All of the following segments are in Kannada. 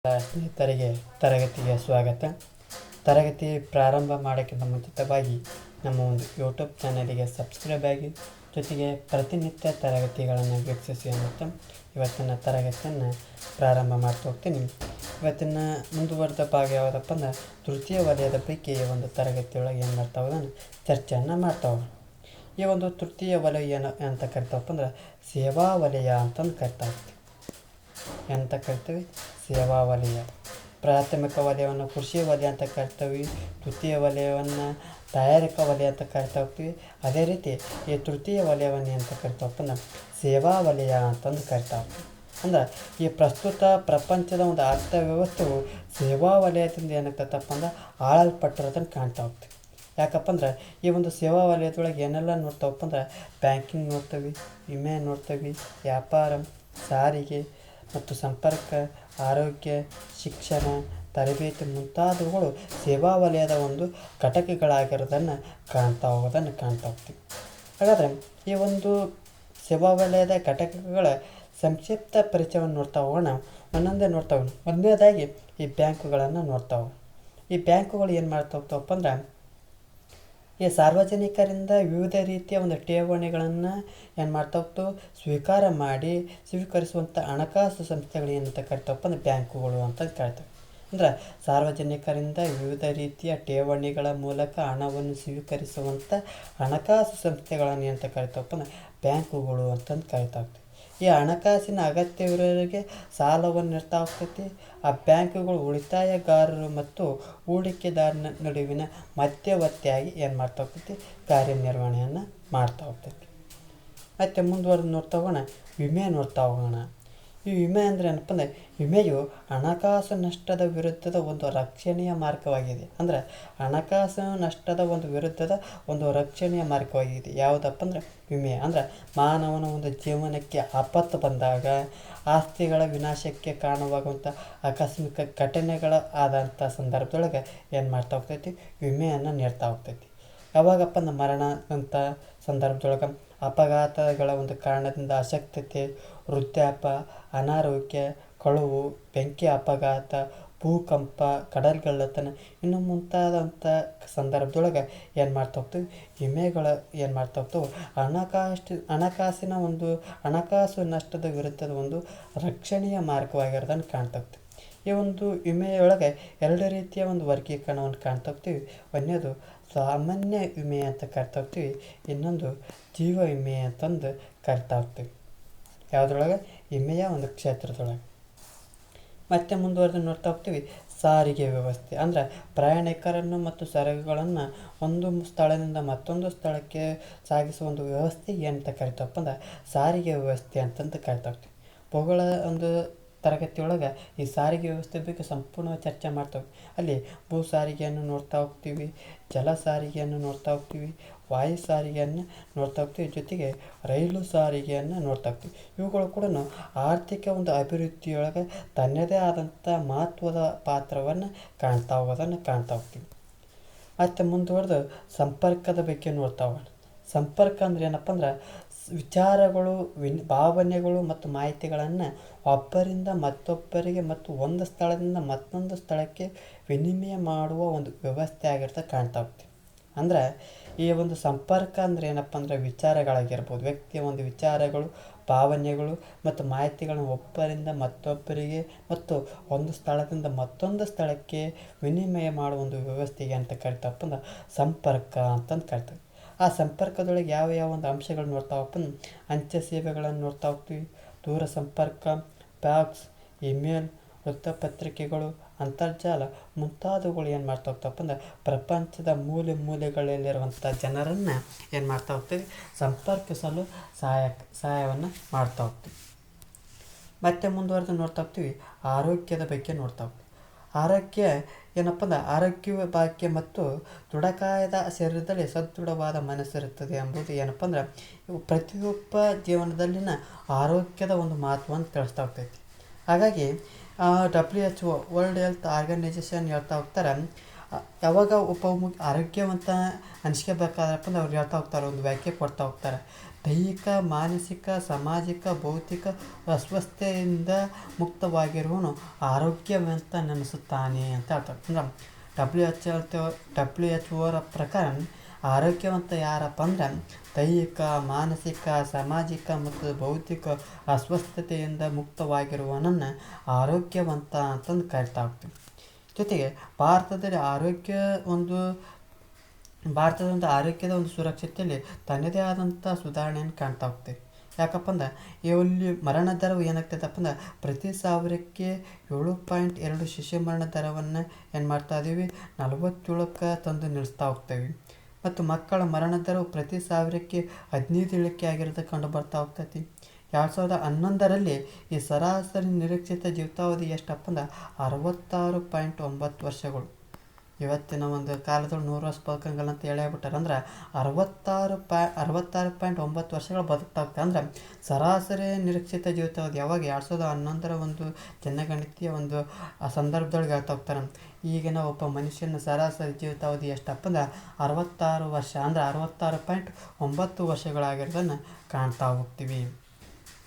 ಸ್ನೇಹಿತರಿಗೆ ತರಗತಿಗೆ ಸ್ವಾಗತ. ತರಗತಿ ಪ್ರಾರಂಭ ಮಾಡೋಕ್ಕಿಂತ ಮುಂಚಿತವಾಗಿ ನಮ್ಮ ಒಂದು ಯೂಟ್ಯೂಬ್ ಚಾನಲಿಗೆ ಸಬ್ಸ್ಕ್ರೈಬ್ ಆಗಿ, ಜೊತೆಗೆ ಪ್ರತಿನಿತ್ಯ ತರಗತಿಗಳನ್ನು ವೀಕ್ಷಿಸಿ ಅನ್ನುತ್ತಾ ಇವತ್ತಿನ ತರಗತಿಯನ್ನು ಪ್ರಾರಂಭ ಮಾಡ್ತಾ ಹೋಗ್ತೀನಿ. ಇವತ್ತಿನ ಮುಂದುವರೆದ ಭಾಗ ಯಾವುದಪ್ಪ ಅಂದ್ರೆ ತೃತೀಯ ವಲಯದ ಪೈಕಿ ಒಂದು ತರಗತಿಯೊಳಗೆ ಏನು ಮಾಡ್ತಾ ಹೋಗೋಣ, ಚರ್ಚೆಯನ್ನು ಮಾಡ್ತಾ ಹೋಗೋಣ. ಈ ಒಂದು ತೃತೀಯ ವಲಯ ಅಂತ ಕರಿತಾವಪ್ಪ ಅಂದ್ರೆ ಸೇವಾ ವಲಯ ಅಂತಂದು ಕರಿತಾ ಹೋಗ್ತೀವಿ. ಎಂತ ಕರಿತೀವಿ? ಸೇವಾ ವಲಯ. ಪ್ರಾಥಮಿಕ ವಲಯವನ್ನು ಕೃಷಿ ವಲಯ ಅಂತ ಕರಿತೀವಿ. ತೃತೀಯ ವಲಯವನ್ನು ತಯಾರಿಕಾ ವಲಯ ಅಂತ ಕರಿತಾ ಹೋಗ್ತೀವಿ. ಅದೇ ರೀತಿ ಈ ತೃತೀಯ ವಲಯವನ್ನು ಅಂತ ಕರಿತಾವಪ್ಪ ಅಂದ್ರೆ ಸೇವಾ ವಲಯ ಅಂತಂದು ಕರಿತಾ ಹೋಗ್ತೀವಿ. ಅಂದ್ರೆ ಈ ಪ್ರಸ್ತುತ ಪ್ರಪಂಚದ ಒಂದು ಅರ್ಥವ್ಯವಸ್ಥೆಯು ಸೇವಾ ವಲಯದಿಂದ ಏನಾಗ್ತದಪ್ಪ ಅಂದ್ರೆ ಆಳಲ್ಪಟ್ಟಿರೋದನ್ನು ಕಾಣ್ತಾ ಹೋಗ್ತೀವಿ. ಯಾಕಪ್ಪ ಅಂದ್ರೆ ಈ ಒಂದು ಸೇವಾ ವಲಯದೊಳಗೆ ಏನೆಲ್ಲ ನೋಡ್ತಾವಪ್ಪ ಅಂದ್ರೆ ಬ್ಯಾಂಕಿಂಗ್ ನೋಡ್ತೀವಿ, ವಿಮೆ ನೋಡ್ತೀವಿ, ವ್ಯಾಪಾರ, ಸಾರಿಗೆ ಮತ್ತು ಸಂಪರ್ಕ, ಆರೋಗ್ಯ, ಶಿಕ್ಷಣ, ತರಬೇತಿ ಮುಂತಾದವುಗಳು ಸೇವಾ ವಲಯದ ಒಂದು ಘಟಕಗಳಾಗಿರೋದನ್ನು ಕಾಣ್ತಾ ಹೋಗ್ತೀವಿ. ಹಾಗಾದರೆ ಈ ಒಂದು ಸೇವಾ ವಲಯದ ಘಟಕಗಳ ಸಂಕ್ಷಿಪ್ತ ಪರಿಚಯವನ್ನು ನೋಡ್ತಾ ಹೋಗೋಣ. ಒಂದೊಂದೇ ನೋಡ್ತಾ ಹೋಗೋಣ. ಒಂದನೇದಾಗಿ ಈ ಬ್ಯಾಂಕುಗಳನ್ನು ನೋಡ್ತಾ ಹೋಗೋಣ. ಈ ಬ್ಯಾಂಕುಗಳು ಏನು ಮಾಡ್ತಾ ಹೋಗ್ತಾವಪ್ಪ ಅಂದ್ರೆ ಈ ಸಾರ್ವಜನಿಕರಿಂದ ವಿವಿಧ ರೀತಿಯ ಒಂದು ಠೇವಣಿಗಳನ್ನು ಏನು ಮಾಡ್ತಾ ಹೋಗ್ತಾವೆ, ಸ್ವೀಕರಿಸುವಂಥ ಹಣಕಾಸು ಸಂಸ್ಥೆಗಳು ಏನಂತ ಕರಿತಾವಪ್ಪ ಅಂದ್ರೆ ಬ್ಯಾಂಕುಗಳು ಅಂತ ಕರಿತವೆ. ಅಂದ್ರೆ ಸಾರ್ವಜನಿಕರಿಂದ ವಿವಿಧ ರೀತಿಯ ಠೇವಣಿಗಳ ಮೂಲಕ ಹಣವನ್ನು ಸ್ವೀಕರಿಸುವಂಥ ಹಣಕಾಸು ಸಂಸ್ಥೆಗಳನ್ನು ಏನಂತ ಕರಿತಾವಪ್ಪ ಅಂದ್ರೆ ಬ್ಯಾಂಕುಗಳು ಅಂತಂದು ಕರಿತಾ ಹೋಗ್ತೀವಿ. ಈ ಹಣಕಾಸಿನ ಅಗತ್ಯವಿರೋರಿಗೆ ಸಾಲವನ್ನು ನೀಡ್ತಾ ಹೋಗ್ತೈತಿ. ಆ ಬ್ಯಾಂಕುಗಳು ಉಳಿತಾಯಗಾರರು ಮತ್ತು ಹೂಡಿಕೆದಾರನ ನಡುವಿನ ಮಧ್ಯವರ್ತಿಯಾಗಿ ಏನು ಮಾಡ್ತಾ ಹೋಗ್ತೈತಿ, ಕಾರ್ಯನಿರ್ವಹಣೆಯನ್ನು ಮಾಡ್ತಾ ಹೋಗ್ತೈತಿ. ಮತ್ತು ಮುಂದುವರೆದು ನೋಡ್ತಾ ಹೋಗೋಣ, ವಿಮೆ ನೋಡ್ತಾ ಹೋಗೋಣ. ಈ ವಿಮೆ ಅಂದರೆ ಏನಪ್ಪ ಅಂದರೆ ವಿಮೆಯು ಹಣಕಾಸು ನಷ್ಟದ ವಿರುದ್ಧದ ಒಂದು ರಕ್ಷಣೆಯ ಮಾರ್ಗವಾಗಿದೆ. ಅಂದರೆ ಹಣಕಾಸು ನಷ್ಟದ ಒಂದು ವಿರುದ್ಧದ ಒಂದು ರಕ್ಷಣೆಯ ಮಾರ್ಗವಾಗಿದೆ. ಯಾವುದಪ್ಪ ಅಂದರೆ ವಿಮೆ. ಅಂದರೆ ಮಾನವನ ಒಂದು ಜೀವನಕ್ಕೆ ಆಪತ್ತು ಬಂದಾಗ, ಆಸ್ತಿಗಳ ವಿನಾಶಕ್ಕೆ ಕಾರಣವಾಗುವಂಥ ಆಕಸ್ಮಿಕ ಘಟನೆಗಳ ಆದಂಥ ಸಂದರ್ಭದೊಳಗೆ ಏನು ಮಾಡ್ತಾ ಹೋಗ್ತೈತಿ, ವಿಮೆಯನ್ನು ನೀಡ್ತಾ ಹೋಗ್ತೈತಿ. ಯಾವಾಗಪ್ಪ ಅಂದ್ರೆ ಮರಣ ಅಂತ ಸಂದರ್ಭದೊಳಗೆ, ಅಪಘಾತಗಳ ಒಂದು ಕಾರಣದಿಂದ ಅಶಕ್ತತೆ, ವೃದ್ಧಾಪ್ಯ, ಅನಾರೋಗ್ಯ, ಕಳುವು, ಬೆಂಕಿ ಅಪಘಾತ, ಭೂಕಂಪ, ಕಡಲ್ಗಳ್ಳತನ ಇನ್ನು ಮುಂತಾದಂಥ ಸಂದರ್ಭದೊಳಗೆ ಏನು ಮಾಡ್ತಾ ಹೋಗ್ತೀವಿ, ವಿಮೆಗಳ ಏನು ಮಾಡ್ತಾ ಹೋಗ್ತವೆ, ಹಣಕಾಸು ನಷ್ಟದ ವಿರುದ್ಧದ ಒಂದು ರಕ್ಷಣೆಯ ಮಾರ್ಗವಾಗಿರೋದನ್ನು ಕಾಣ್ತಾ ಹೋಗ್ತೀವಿ. ಈ ಒಂದು ವಿಮೆಯೊಳಗೆ ಎರಡು ರೀತಿಯ ಒಂದು ವರ್ಗೀಕರಣವನ್ನು ಕಾಣ್ತಾ ಹೋಗ್ತೀವಿ. ಒಂದನೇದು ಸಾಮಾನ್ಯ ವಿಮೆ ಅಂತ ಕರಿತಾ ಹೋಗ್ತೀವಿ, ಇನ್ನೊಂದು ಜೀವ ವಿಮೆ ಅಂತಂದು ಕರಿತಾ ಹೋಗ್ತೀವಿ. ಯಾವುದ್ರೊಳಗೆ? ವಿಮೆಯ ಒಂದು ಕ್ಷೇತ್ರದೊಳಗೆ. ಮತ್ತೆ ಮುಂದುವರೆದು ನೋಡ್ತಾ ಹೋಗ್ತೀವಿ ಸಾರಿಗೆ ವ್ಯವಸ್ಥೆ. ಅಂದರೆ ಪ್ರಯಾಣಿಕರನ್ನು ಮತ್ತು ಸರಕುಗಳನ್ನು ಒಂದು ಸ್ಥಳದಿಂದ ಮತ್ತೊಂದು ಸ್ಥಳಕ್ಕೆ ಸಾಗಿಸುವ ಒಂದು ವ್ಯವಸ್ಥೆ ಏನಂತ ಕರಿತಾವಪ್ಪ ಅಂದ್ರೆ ಸಾರಿಗೆ ವ್ಯವಸ್ಥೆ ಅಂತಂದು ಕರಿತಾ ಹೋಗ್ತೀವಿ. ಭೂಗೋಳ ಒಂದು ತರಗತಿಯೊಳಗೆ ಈ ಸಾರಿಗೆ ವ್ಯವಸ್ಥೆ ಬಗ್ಗೆ ಸಂಪೂರ್ಣವಾಗಿ ಚರ್ಚೆ ಮಾಡ್ತೇವೆ. ಅಲ್ಲಿ ಭೂ ಸಾರಿಗೆಯನ್ನು ನೋಡ್ತಾ ಹೋಗ್ತೀವಿ, ಜಲ ಸಾರಿಗೆಯನ್ನು ನೋಡ್ತಾ ಹೋಗ್ತೀವಿ, ವಾಯು ಸಾರಿಗೆಯನ್ನು ನೋಡ್ತಾ ಹೋಗ್ತೀವಿ, ಜೊತೆಗೆ ರೈಲು ಸಾರಿಗೆಯನ್ನು ನೋಡ್ತಾ ಹೋಗ್ತೀವಿ. ಇವುಗಳು ಕೂಡ ಆರ್ಥಿಕ ಒಂದು ಅಭಿವೃದ್ಧಿಯೊಳಗೆ ತನ್ನದೇ ಆದಂಥ ಮಹತ್ವದ ಪಾತ್ರವನ್ನು ಕಾಣ್ತಾ ಹೋಗ್ತೀವಿ. ಮತ್ತು ಮುಂದುವರೆದು ಸಂಪರ್ಕದ ಬಗ್ಗೆ ನೋಡ್ತಾ ಹೋಗೋಣ. ಸಂಪರ್ಕ ಅಂದರೆ ಏನಪ್ಪ ಅಂದ್ರೆ ವಿಚಾರಗಳು, ಭಾವನೆಗಳು ಮತ್ತು ಮಾಹಿತಿಗಳನ್ನು ಒಬ್ಬರಿಂದ ಮತ್ತೊಬ್ಬರಿಗೆ ಮತ್ತು ಒಂದು ಸ್ಥಳದಿಂದ ಮತ್ತೊಂದು ಸ್ಥಳಕ್ಕೆ ವಿನಿಮಯ ಮಾಡುವ ಒಂದು ವ್ಯವಸ್ಥೆ ಆಗಿರ್ತದೆ ಕಾಣ್ತಾ ಹೋಗ್ತೀವಿ. ಅಂದರೆ ಈ ಒಂದು ಸಂಪರ್ಕ ಅಂದರೆ ಏನಪ್ಪ ಅಂದರೆ ವಿಚಾರಗಳಾಗಿರ್ಬೋದು, ವ್ಯಕ್ತಿಯ ಒಂದು ವಿಚಾರಗಳು, ಭಾವನೆಗಳು ಮತ್ತು ಮಾಹಿತಿಗಳನ್ನು ಒಬ್ಬರಿಂದ ಮತ್ತೊಬ್ಬರಿಗೆ ಮತ್ತು ಒಂದು ಸ್ಥಳದಿಂದ ಮತ್ತೊಂದು ಸ್ಥಳಕ್ಕೆ ವಿನಿಮಯ ಮಾಡುವ ಒಂದು ವ್ಯವಸ್ಥೆಗೆ ಅಂತ ಕರಿತಾವಪ್ಪ ಅಂದ್ರೆ ಸಂಪರ್ಕ ಅಂತಂದು ಕರಿತೀವಿ. ಆ ಸಂಪರ್ಕದೊಳಗೆ ಯಾವ ಒಂದು ಅಂಶಗಳು ನೋಡ್ತಾವಪ್ಪ, ಅಂಚೆ ಸೇವೆಗಳನ್ನು ನೋಡ್ತಾ ಹೋಗ್ತೀವಿ, ದೂರ ಸಂಪರ್ಕ, ಫ್ಯಾಕ್ಸ್, ಇಮೇಲ್, ವೃತ್ತಪತ್ರಿಕೆಗಳು, ಅಂತರ್ಜಾಲ ಮುಂತಾದವುಗಳು ಏನು ಮಾಡ್ತಾ ಹೋಗ್ತಾವಪ್ಪ ಅಂದ್ರೆ ಪ್ರಪಂಚದ ಮೂಲೆಗಳಲ್ಲಿರುವಂಥ ಜನರನ್ನು ಏನು ಮಾಡ್ತಾ ಹೋಗ್ತೀವಿ, ಸಂಪರ್ಕಿಸಲು ಸಹಾಯವನ್ನು ಮಾಡ್ತಾ ಹೋಗ್ತೀವಿ. ಮತ್ತೆ ಮುಂದುವರೆದು ನೋಡ್ತಾ ಹೋಗ್ತೀವಿ ಆರೋಗ್ಯದ ಬಗ್ಗೆ ನೋಡ್ತಾ ಹೋಗ್ತೀವಿ. ಆರೋಗ್ಯ ಏನಪ್ಪ ಅಂದ್ರೆ ಆರೋಗ್ಯ ಭಾಗ್ಯ ಮತ್ತು ದೃಢಕಾಯದ ಶರೀರದಲ್ಲಿ ಸದೃಢವಾದ ಮನಸ್ಸಿರುತ್ತದೆ ಎಂಬುದು ಏನಪ್ಪ ಅಂದ್ರೆ ಪ್ರತಿಯೊಬ್ಬ ಜೀವನದಲ್ಲಿನ ಆರೋಗ್ಯದ ಒಂದು ಮಹತ್ವವನ್ನು ತಿಳಿಸ್ತಾ ಹೋಗ್ತೈತಿ. ಹಾಗಾಗಿ WHO ವರ್ಲ್ಡ್ ಹೆಲ್ತ್ ಆರ್ಗನೈಜೇಷನ್ ಹೇಳ್ತಾ ಹೋಗ್ತಾರೆ, ಯಾವಾಗ ಆರೋಗ್ಯವಂತ ಅನಿಸ್ಕೋಬೇಕಾದ್ರಪ್ಪ ಅಂದ್ರೆ ಅವ್ರು ಹೇಳ್ತಾ ಹೋಗ್ತಾರೆ, ಒಂದು ವ್ಯಾಖ್ಯೆ ಕೊಡ್ತಾ ಹೋಗ್ತಾರೆ. ದೈಹಿಕ ಮಾನಸಿಕ ಸಾಮಾಜಿಕ ಭೌತಿಕ ಅಸ್ವಸ್ಥತೆಯಿಂದ ಮುಕ್ತವಾಗಿರುವನು ಆರೋಗ್ಯವಂತ ನೆನೆಸುತ್ತಾನೆ ಅಂತ ಹೇಳ್ತಾರೆ. ಅಂದ್ರೆ ಡಬ್ಲ್ಯೂ ಎಚ್ ಒರ ಪ್ರಕಾರ ಆರೋಗ್ಯವಂತ ಯಾರಪ್ಪ ಅಂದ್ರೆ ದೈಹಿಕ ಮಾನಸಿಕ ಸಾಮಾಜಿಕ ಮತ್ತು ಭೌತಿಕ ಅಸ್ವಸ್ಥತೆಯಿಂದ ಮುಕ್ತವಾಗಿರುವನನ್ನು ಆರೋಗ್ಯವಂತ ಅಂತಂದು ಕರಿತಾ ಹೋಗ್ತೀವಿ. ಜೊತೆಗೆ ಭಾರತದಲ್ಲಿ ಆರೋಗ್ಯದ ಒಂದು ಸುರಕ್ಷತೆಯಲ್ಲಿ ತನ್ನದೇ ಆದಂಥ ಸುಧಾರಣೆಯನ್ನು ಕಾಣ್ತಾ ಹೋಗ್ತೇವೆ. ಯಾಕಪ್ಪ ಅಂದ್ರೆ ಇಲ್ಲಿ ಮರಣ ದರವು ಏನಾಗ್ತದಪ್ಪ ಅಂದ್ರೆ ಪ್ರತಿ 1000ಕ್ಕೆ 7.2 ಶಿಶು ಮರಣ ದರವನ್ನು ಏನು ಮಾಡ್ತಾ ಇದ್ದೀವಿ, 47ಕ್ಕೆ ತಂದು ನಿಲ್ಲಿಸ್ತಾ ಹೋಗ್ತೇವೆ. ಮತ್ತು ಮಕ್ಕಳ ಮರಣ ದರವು ಪ್ರತಿ 1000ಕ್ಕೆ 15 ಇಳಿಕೆ ಆಗಿರೋದು ಕಂಡು ಬರ್ತಾ ಹೋಗ್ತೈತಿ. 2011ರಲ್ಲಿ ಈ ಸರಾಸರಿ ನಿರೀಕ್ಷಿತ ಜೀವಿತಾವಧಿ ಎಷ್ಟಪ್ಪ ಅಂದ್ರೆ 66.9 ವರ್ಷಗಳು. ಇವತ್ತಿನ ಒಂದು ಕಾಲದಲ್ಲಿ 100 ವರ್ಷ ಬದುಕಂಗಲ್ಲ ಅಂತ ಹೇಳ್ಬಿಟ್ಟಾರೆ. ಅಂದ್ರೆ 66.9 ವರ್ಷಗಳು ಬದುಕ್ತಾ ಹೋಗ್ತವೆ. ಅಂದ್ರೆ ಸರಾಸರಿ ನಿರೀಕ್ಷಿತ ಜೀವಿತಾವಧಿ ಯಾವಾಗ 2011ರ ಒಂದು ಜನಗಣತಿಯ ಒಂದು ಸಂದರ್ಭದೊಳಗೆ ಹೇಳ್ತಾ ಹೋಗ್ತಾರೆ. ಈಗಿನ ಒಬ್ಬ ಮನುಷ್ಯನ ಸರಾಸರಿ ಜೀವಿತಾವಧಿ ಎಷ್ಟಪ್ಪ ಅಂದ್ರೆ 66 ವರ್ಷ. ಅಂದ್ರೆ 66.9 ವರ್ಷಗಳಾಗಿರೋದನ್ನು ಕಾಣ್ತಾ ಹೋಗ್ತೀವಿ.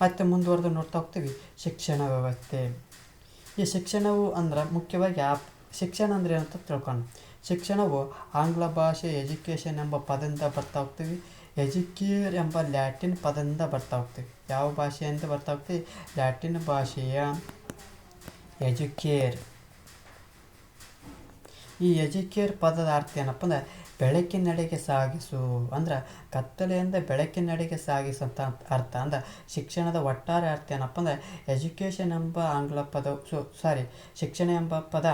ಮತ್ತು ಮುಂದುವರೆದು ನೋಡ್ತಾ ಹೋಗ್ತೀವಿ ಶಿಕ್ಷಣ ವ್ಯವಸ್ಥೆ. ಈ ಶಿಕ್ಷಣವು ಅಂದ್ರೆ ಮುಖ್ಯವಾಗಿ ಶಿಕ್ಷಣ ಅಂದರೆ ಏನಂತ ತಿಳ್ಕೊಂಡು, ಶಿಕ್ಷಣವು ಆಂಗ್ಲ ಭಾಷೆ ಎಜುಕೇಷನ್ ಎಂಬ ಪದದಿಂದ ಬರ್ತಾ ಹೋಗ್ತೀವಿ. ಎಜುಕೇರ್ ಎಂಬ ಲ್ಯಾಟಿನ್ ಪದದಿಂದ ಬರ್ತಾ ಹೋಗ್ತೀವಿ. ಯಾವ ಭಾಷೆಯಿಂದ ಬರ್ತಾ ಹೋಗ್ತೀವಿ? ಲ್ಯಾಟಿನ್ ಭಾಷೆಯ ಎಜುಕೇರ್. ಈ ಎಜುಕೇರ್ ಪದದ ಅರ್ಥ ಏನಪ್ಪ ಅಂದ್ರೆ ಬೆಳಕಿನೆಡೆಗೆ ಸಾಗಿಸು. ಅಂದ್ರೆ ಕತ್ತಲೆಯಿಂದ ಬೆಳಕಿನೆಡೆಗೆ ಸಾಗಿಸಂತ ಅರ್ಥ. ಅಂದ್ರೆ ಶಿಕ್ಷಣದ ಒಟ್ಟಾರೆ ಅರ್ಥ ಏನಪ್ಪ ಅಂದ್ರೆ ಎಜುಕೇಷನ್ ಎಂಬ ಆಂಗ್ಲ ಪದ ಶಿಕ್ಷಣ ಎಂಬ ಪದ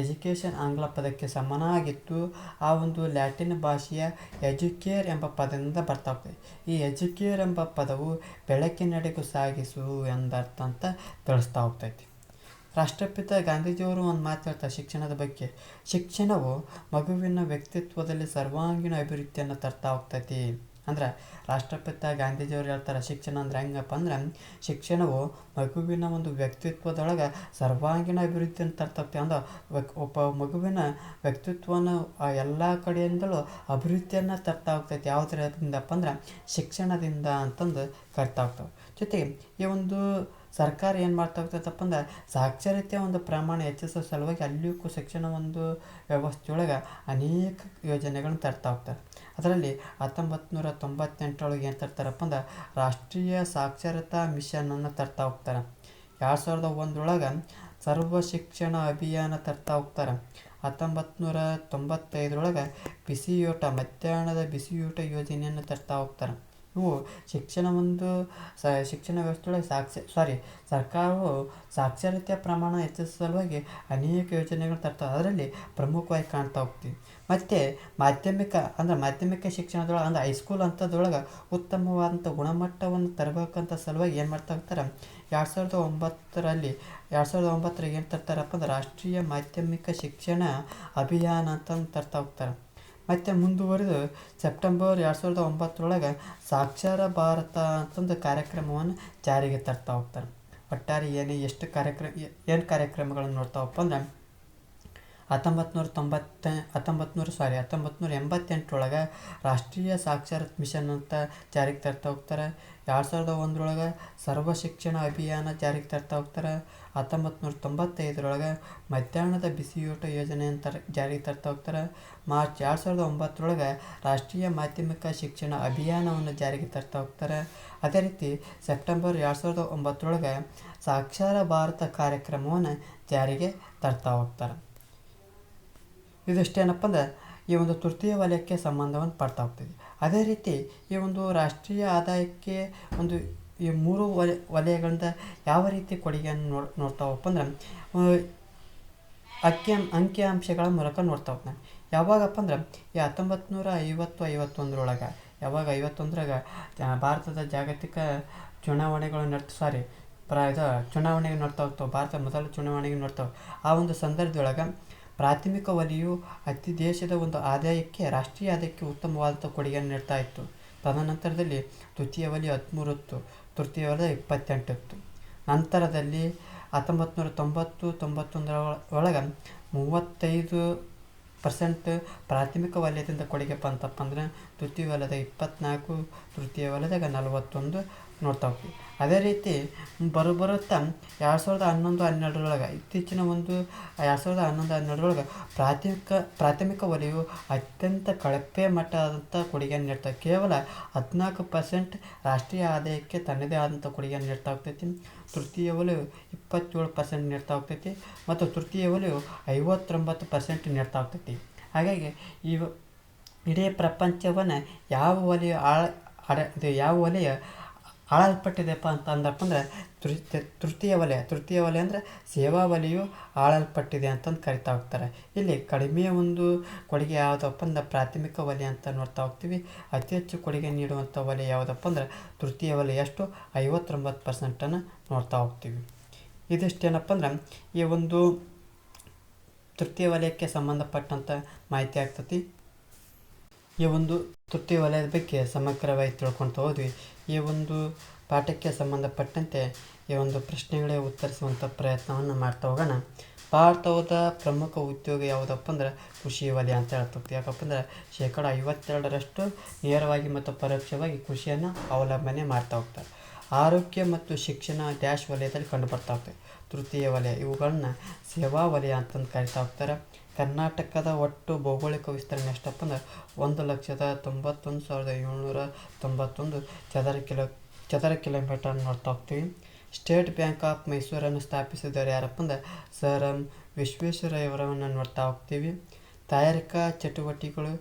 ಎಜುಕೇಷನ್ ಆಂಗ್ಲ ಪದಕ್ಕೆ ಸಮನಾಗಿತ್ತು. ಆ ಒಂದು ಲ್ಯಾಟಿನ್ ಭಾಷೆಯ ಎಜುಕೇರ್ ಎಂಬ ಪದದಿಂದ ಬರ್ತಾ ಹೋಗ್ತದೆ. ಈ ಎಜುಕೇರ್ ಎಂಬ ಪದವು ಬೆಳಕಿನೆಡೆಗೂ ಸಾಗಿಸು ಎಂದರ್ಥ ಅಂತ ತಿಳಿಸ್ತಾ ಹೋಗ್ತೈತಿ. ರಾಷ್ಟ್ರಪಿತ ಗಾಂಧೀಜಿಯವರು ಒಂದು ಮಾತು ಹೇಳ್ತಾರೆ ಶಿಕ್ಷಣದ ಬಗ್ಗೆ. ಶಿಕ್ಷಣವು ಮಗುವಿನ ವ್ಯಕ್ತಿತ್ವದಲ್ಲಿ ಸರ್ವಾಂಗೀಣ ಅಭಿವೃದ್ಧಿಯನ್ನು ತರ್ತಾ ಹೋಗ್ತೈತಿ. ಅಂದ್ರೆ ರಾಷ್ಟ್ರಪಿತ ಗಾಂಧೀಜಿಯವರು ಹೇಳ್ತಾರೆ ಶಿಕ್ಷಣ ಅಂದ್ರೆ ಹೆಂಗಪ್ಪ ಅಂದ್ರೆ ಶಿಕ್ಷಣವು ಮಗುವಿನ ಒಂದು ವ್ಯಕ್ತಿತ್ವದೊಳಗೆ ಸರ್ವಾಂಗೀಣ ಅಭಿವೃದ್ಧಿಯನ್ನು ತರ್ತಾ ಹೋಗ್ತೇವೆ. ಅಂದ್ರೆ ಒಬ್ಬ ಮಗುವಿನ ವ್ಯಕ್ತಿತ್ವನ ಎಲ್ಲ ಕಡೆಯಿಂದಲೂ ಅಭಿವೃದ್ಧಿಯನ್ನು ತರ್ತಾ ಹೋಗ್ತೈತಿ. ಯಾವುದರಿಂದಪ್ಪ ಅಂದ್ರೆ ಶಿಕ್ಷಣದಿಂದ ಅಂತಂದು ಕರಿತಾ ಹೋಗ್ತವೆ. ಜೊತೆಗೆ ಈ ಒಂದು ಸರ್ಕಾರ ಏನು ಮಾಡ್ತಾ ಹೋಗ್ತೈತಪ್ಪ ಅಂದ್ರೆ ಸಾಕ್ಷರತೆಯ ಒಂದು ಪ್ರಮಾಣ ಹೆಚ್ಚಿಸೋ ಸಲುವಾಗಿ ಅಲ್ಲಿಯೂ ಶಿಕ್ಷಣ ಒಂದು ವ್ಯವಸ್ಥೆಯೊಳಗೆ ಅನೇಕ ಯೋಜನೆಗಳನ್ನು ತರ್ತಾ ಹೋಗ್ತಾರೆ. ಅದರಲ್ಲಿ 1998 ಏನು ತರ್ತಾರಪ್ಪ ಅಂದ್ರೆ ರಾಷ್ಟ್ರೀಯ ಸಾಕ್ಷರತಾ ಮಿಷನನ್ನು ತರ್ತಾ ಹೋಗ್ತಾರೆ. 2001 ಸರ್ವ ಶಿಕ್ಷಣ ಅಭಿಯಾನ ತರ್ತಾ ಹೋಗ್ತಾರೆ. 1995 ಬಿಸಿಯೂಟ ಮಧ್ಯಾಹ್ನದ ಬಿಸಿಯೂಟ ಯೋಜನೆಯನ್ನು ತರ್ತಾ ಹೋಗ್ತಾರೆ. ಇವು ಶಿಕ್ಷಣ ವ್ಯವಸ್ಥೆಯೊಳಗೆ ಸರ್ಕಾರವು ಸಾಕ್ಷರತೆಯ ಪ್ರಮಾಣ ಹೆಚ್ಚಿಸುವ ಸಲುವಾಗಿ ಅನೇಕ ಯೋಜನೆಗಳು ತರ್ತಾರೆ. ಅದರಲ್ಲಿ ಪ್ರಮುಖವಾಗಿ ಕಾಣ್ತಾ ಹೋಗ್ತೀವಿ. ಮತ್ತು ಮಾಧ್ಯಮಿಕ ಶಿಕ್ಷಣದೊಳಗೆ ಅಂದ್ರೆ ಹೈಸ್ಕೂಲ್ ಹಂತದೊಳಗೆ ಉತ್ತಮವಾದಂಥ ಗುಣಮಟ್ಟವನ್ನು ತರಬೇಕಂತ ಸಲುವಾಗಿ ಏನು ಮಾಡ್ತಾ ಹೋಗ್ತಾರೆ, 2009 ಏನು ತರ್ತಾರಪ್ಪ ಅಂದ್ರೆ ರಾಷ್ಟ್ರೀಯ ಮಾಧ್ಯಮಿಕ ಶಿಕ್ಷಣ ಅಭಿಯಾನ ಅಂತಂದು ತರ್ತಾ ಹೋಗ್ತಾರೆ. ಮತ್ತು ಮುಂದುವರೆದು ಸೆಪ್ಟೆಂಬರ್ 2009 ಸಾಕ್ಷರ ಭಾರತ ಅಂತಂದು ಕಾರ್ಯಕ್ರಮವನ್ನು ಜಾರಿಗೆ ತರ್ತಾ ಹೋಗ್ತಾರೆ. ಒಟ್ಟಾರೆ ಎಷ್ಟು ಕಾರ್ಯಕ್ರಮಗಳನ್ನು ನೋಡ್ತಾವಪ್ಪ ಅಂದ್ರೆ 1988 ರಾಷ್ಟ್ರೀಯ ಸಾಕ್ಷರತಾ ಮಿಷನ್ ಅಂತ ಜಾರಿಗೆ ತರ್ತಾ ಹೋಗ್ತಾರೆ. 2001 ಸರ್ವ ಶಿಕ್ಷಣ ಅಭಿಯಾನ ಜಾರಿಗೆ ತರ್ತಾ ಹೋಗ್ತಾರೆ. 1995 ಮಧ್ಯಾಹ್ನದ ಬಿಸಿಯೂಟ ಯೋಜನೆ ಅಂತ ಜಾರಿಗೆ ತರ್ತಾ ಹೋಗ್ತಾರೆ. ಮಾರ್ಚ್ 2009 ರಾಷ್ಟ್ರೀಯ ಮಾಧ್ಯಮಿಕ ಶಿಕ್ಷಣ ಅಭಿಯಾನವನ್ನು ಜಾರಿಗೆ ತರ್ತಾ ಹೋಗ್ತಾರೆ. ಅದೇ ರೀತಿ ಸೆಪ್ಟೆಂಬರ್ 2009 ಸಾಕ್ಷರ ಭಾರತ ಕಾರ್ಯಕ್ರಮವನ್ನು ಜಾರಿಗೆ ತರ್ತಾ ಹೋಗ್ತಾರೆ. ಇದಿಷ್ಟೇನಪ್ಪ ಅಂದ್ರೆ ಈ ಒಂದು ತೃತೀಯ ವಲಯಕ್ಕೆ ಸಂಬಂಧವನ್ನು ಪಡ್ತಾ ಹೋಗ್ತೀವಿ. ಅದೇ ರೀತಿ ಈ ಒಂದು ರಾಷ್ಟ್ರೀಯ ಆದಾಯಕ್ಕೆ ಒಂದು ಈ 3 ವಲಯಗಳಿಂದ ಯಾವ ರೀತಿ ಕೊಡುಗೆಯನ್ನು ನೋಡ್ತಾವಪ್ಪ ಅಂದ್ರೆ ಅಂಕಿಅಂಶಗಳ ಮೂಲಕ ನೋಡ್ತಾ ಹೋಗ್ತಾನೆ. ಯಾವಾಗಪ್ಪ ಅಂದ್ರೆ ಈ 1951 ಯಾವಾಗ 51 ಭಾರತದ ಜಾಗತಿಕ ಚುನಾವಣೆಗಳು ಚುನಾವಣೆಗೆ ನೋಡ್ತಾ ಹೋಗ್ತಾವೆ. ಭಾರತ ಮೊದಲ ಚುನಾವಣೆಗೆ ನೋಡ್ತಾವೆ. ಆ ಒಂದು ಸಂದರ್ಭದೊಳಗೆ ಪ್ರಾಥಮಿಕ ವಲಯವು ದೇಶದ ಒಂದು ರಾಷ್ಟ್ರೀಯ ಆದಾಯಕ್ಕೆ ಉತ್ತಮವಾದಂಥ ಕೊಡುಗೆಯನ್ನು ನೀಡ್ತಾ ಇತ್ತು. ತದನಂತರದಲ್ಲಿ ದ್ವಿತೀಯ ವಲಯ 13 ಇತ್ತು, ತೃತೀಯ ವಲಯ 28 ಇತ್ತು. ನಂತರದಲ್ಲಿ 1990-91 35% ಪ್ರಾಥಮಿಕ ವಲಯದಿಂದ ಕೊಡುಗೆ ಬಂತಪ್ಪ ಅಂದ್ರೆ ತೃತೀಯ ವಲಯದ 24, ತೃತೀಯ ವಲಯದಾಗ 41 ನೋಡ್ತಾ ಹೋಗ್ತೀವಿ. ಅದೇ ರೀತಿ ಬರುತ್ತಾ 2011-12 ಇತ್ತೀಚಿನ ಒಂದು 2011-12 ಪ್ರಾಥಮಿಕ ವಲಯವು ಅತ್ಯಂತ ಕಳಪೆ ಮಟ್ಟದಂಥ ಕೊಡುಗೆಯನ್ನು ನೀಡ್ತಾ ಕೇವಲ 14% ರಾಷ್ಟ್ರೀಯ ಆದಾಯಕ್ಕೆ ತನ್ನದೇ ಆದಂಥ ಕೊಡುಗೆಯನ್ನು ನೀಡ್ತಾ ಹೋಗ್ತೈತಿ. ತೃತೀಯ ವಲಯವು 27% ನೀಡ್ತಾ ಹೋಗ್ತೈತಿ ಮತ್ತು ತೃತೀಯ ವಲಯವು 59% ನೀಡ್ತಾ ಹೋಗ್ತೈತಿ. ಹಾಗಾಗಿ ಇಡೀ ಪ್ರಪಂಚವನ್ನು ಯಾವ ವಲಯ ಆಳಲ್ಪಟ್ಟಿದೆಪ್ಪ ಅಂದಪ್ಪ ಅಂದ್ರೆ ತೃತೀಯ ವಲಯ ಅಂದರೆ ಸೇವಾ ವಲಯವು ಆಳಲ್ಪಟ್ಟಿದೆ ಅಂತಂದು ಕರಿತಾ ಹೋಗ್ತಾರೆ. ಇಲ್ಲಿ ಕಡಿಮೆಯ ಒಂದು ಕೊಡುಗೆ ಯಾವುದಪ್ಪ ಅಂದ್ರೆ ಪ್ರಾಥಮಿಕ ವಲಯ ಅಂತ ನೋಡ್ತಾ ಹೋಗ್ತೀವಿ. ಅತಿ ಹೆಚ್ಚು ಕೊಡುಗೆ ನೀಡುವಂಥ ವಲಯ ಯಾವುದಪ್ಪ ಅಂದ್ರೆ ತೃತೀಯ ವಲಯ, ಎಷ್ಟು 59% ನೋಡ್ತಾ ಹೋಗ್ತೀವಿ. ಇದಿಷ್ಟೇನಪ್ಪ ಅಂದ್ರೆ ಈ ಒಂದು ತೃತೀಯ ವಲಯಕ್ಕೆ ಸಂಬಂಧಪಟ್ಟಂಥ ಮಾಹಿತಿ ಆಗ್ತತಿ. ಈ ಒಂದು ತೃತೀಯ ವಲಯದ ಬಗ್ಗೆ ಸಮಗ್ರವಾಗಿ ತಿಳ್ಕೊಳ್ತಾ ಹೋದ್ವಿ. ಈ ಒಂದು ಪಾಠಕ್ಕೆ ಸಂಬಂಧಪಟ್ಟಂತೆ ಈ ಒಂದು ಪ್ರಶ್ನೆಗಳೇ ಉತ್ತರಿಸುವಂಥ ಪ್ರಯತ್ನವನ್ನು ಮಾಡ್ತಾ ಹೋಗೋಣ. ಭಾರತದ ಪ್ರಮುಖ ಉದ್ಯೋಗ ಯಾವುದಪ್ಪ ಅಂದ್ರೆ ಕೃಷಿ ವಲಯ ಅಂತ ಹೇಳ್ತದೆ. ಯಾಕಪ್ಪ ಅಂದ್ರೆ 52% ನೇರವಾಗಿ ಮತ್ತು ಪರೋಕ್ಷವಾಗಿ ಕೃಷಿಯನ್ನು ಅವಲಂಬನೆ ಮಾಡ್ತಾ ಹೋಗ್ತಾರೆ. ಆರೋಗ್ಯ ಮತ್ತು ಶಿಕ್ಷಣ ವಲಯದಲ್ಲಿ ಕಂಡು ಬರ್ತಾ ಹೋಗ್ತದೆ. ತೃತೀಯ ವಲಯ ಇವುಗಳನ್ನ ಸೇವಾ ವಲಯ ಅಂತಂದು ಕರಿತಾ ಹೋಗ್ತಾರೆ. ಕರ್ನಾಟಕದ ಒಟ್ಟು ಭೌಗೋಳಿಕ ವಿಸ್ತರಣೆ ಎಷ್ಟಪ್ಪ ಅಂದ್ರೆ 1,91,791 ಚದರ ಕಿಲೋಮೀಟರ್ ನೋಡ್ತಾ ಹೋಗ್ತೀವಿ. ಸ್ಟೇಟ್ ಬ್ಯಾಂಕ್ ಆಫ್ ಮೈಸೂರನ್ನು ಸ್ಥಾಪಿಸಿದವರು ಯಾರಪ್ಪ ಅಂದ್ರೆ ಸರ್ ವಿಶ್ವೇಶ್ವರಯ್ಯನವರನ್ನು ನೋಡ್ತಾ ಹೋಗ್ತೀವಿ. ತಯಾರಿಕಾ ಚಟುವಟಿಕೆಗಳು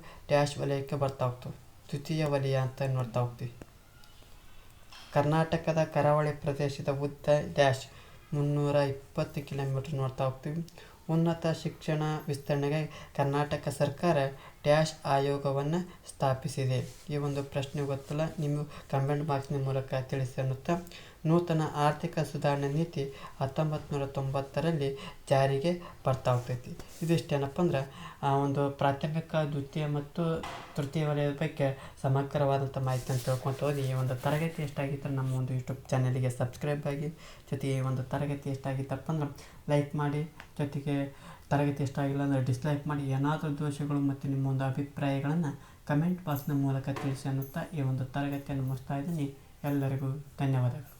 ವಲಯಕ್ಕೆ ಬರ್ತಾ ಹೋಗ್ತವೆ. ತೃತೀಯ ವಲಯ ಅಂತ ನೋಡ್ತಾ ಹೋಗ್ತೀವಿ. ಕರ್ನಾಟಕದ ಕರಾವಳಿ ಪ್ರದೇಶದ ಉದ್ದ 320 ಕಿಲೋಮೀಟರ್ ನೋಡ್ತಾ ಹೋಗ್ತೀವಿ. ಉನ್ನತ ಶಿಕ್ಷಣ ವಿಸ್ತರಣೆಗಾಗಿ ಕರ್ನಾಟಕ ಸರ್ಕಾರ ಆಯೋಗವನ್ನು ಸ್ಥಾಪಿಸಿದೆ. ಈ ಒಂದು ಪ್ರಶ್ನೆ ಗೊತ್ತಿಲ್ಲ, ನೀವು ಕಮೆಂಟ್ ಬಾಕ್ಸ್ನ ಮೂಲಕ ತಿಳಿಸಿ ಅನ್ನುತ್ತಾ, ನೂತನ ಆರ್ಥಿಕ ಸುಧಾರಣೆ ನೀತಿ 1990ರಲ್ಲಿ ಜಾರಿಗೆ ಬರ್ತಾ ಹೋಗ್ತೈತಿ. ಇದಿಷ್ಟೇನಪ್ಪ ಅಂದ್ರೆ ಒಂದು ಪ್ರಾಥಮಿಕ, ದ್ವಿತೀಯ ಮತ್ತು ತೃತೀಯ ವಲಯದ ಬಗ್ಗೆ ಸಮಗ್ರವಾದಂಥ ಮಾಹಿತಿಯನ್ನು ತಿಳ್ಕೊತ ಹೋಗಿ ಈ ಒಂದು ತರಗತಿ ಎಷ್ಟಾಗಿತ್ತು ನಮ್ಮ ಒಂದು ಯೂಟ್ಯೂಬ್ ಚಾನಲಿಗೆ ಸಬ್ಸ್ಕ್ರೈಬ್ ಆಗಿ, ಜೊತೆಗೆ ಈ ಒಂದು ತರಗತಿ ಎಷ್ಟಾಗಿತ್ತಪ್ಪ ಅಂದ್ರೆ ಲೈಕ್ ಮಾಡಿ, ಜೊತೆಗೆ ತರಗತಿ ಇಷ್ಟ ಆಗಿಲ್ಲ ಅಂದರೆ ಡಿಸ್ಲೈಕ್ ಮಾಡಿ. ಏನಾದರೂ ದೋಷಗಳು ಮತ್ತು ನಿಮ್ಮ ಒಂದು ಅಭಿಪ್ರಾಯಗಳನ್ನು ಕಮೆಂಟ್ ಬಾಕ್ಸ್ನ ಮೂಲಕ ತಿಳಿಸಿ ಅನ್ನುತ್ತಾ ಈ ಒಂದು ತರಗತಿಯನ್ನು ಮುಗಿಸ್ತಾ ಇದ್ದೀನಿ. ಎಲ್ಲರಿಗೂ ಧನ್ಯವಾದಗಳು.